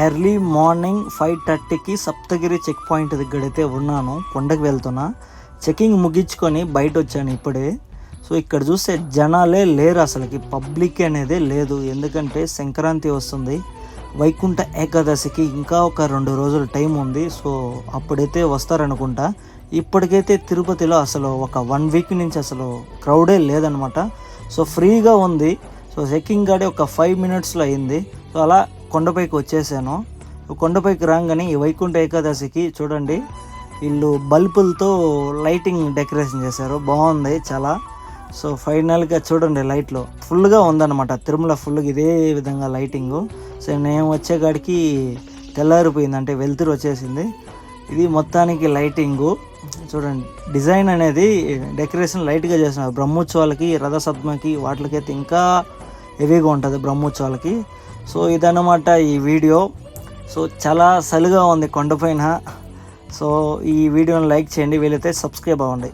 Early morning 5:30కి Saptagiri check point దగ్గరైతే ఉన్నాను. కొండకి వెళ్తున్నా. చెకింగ్ ముగించుకొని బయట వచ్చాను ఇప్పుడే. సో ఇక్కడ చూస్తే జనాలే లేరు, అసలుకి పబ్లిక్ అనేదే లేదు. ఎందుకంటే సంక్రాంతి వస్తుంది, వైకుంఠ ఏకాదశికి ఇంకా ఒక 2 రోజులు టైం ఉంది. సో అప్పుడైతే వస్తారనుకుంటా. ఇప్పటికైతే తిరుపతిలో అసలు ఒక 1 వీక్ నుంచి అసలు క్రౌడే లేదనమాట. సో ఫ్రీగా ఉంది. సో చెక్కింగ్ గాడి ఒక 5 మినిట్స్లో అయింది. సో అలా కొండపైకి వచ్చేసాను. కొండపైకి రాగానే ఈ వైకుంఠ ఏకాదశికి చూడండి, వీళ్ళు బల్బులతో లైటింగ్ డెకరేషన్ చేశారు, బాగుంది చాలా. సో ఫైనల్గా చూడండి, లైట్లు ఫుల్గా ఉందన్నమాట. తిరుమల ఫుల్గా ఇదే విధంగా లైటింగు. సో నేను వచ్చేకాడికి తెల్లారిపోయింది, అంటే వెలుతురు వచ్చేసింది. ఇది మొత్తానికి లైటింగు చూడండి. డిజైన్ అనేది డెకరేషన్ లైట్గా చేస్తున్నారు. బ్రహ్మోత్సవాలకి, రథసప్తమికి వాటికైతే ఇంకా హెవీగా ఉంటుంది బ్రహ్మోత్సవాలకి. సో ఇదన్నమాట ఈ వీడియో. సో చాలా చలిగా ఉంది కొండపైన. సో ఈ వీడియోని లైక్ చేయండి, వీలైతే సబ్స్క్రైబ్ అవ్వండి.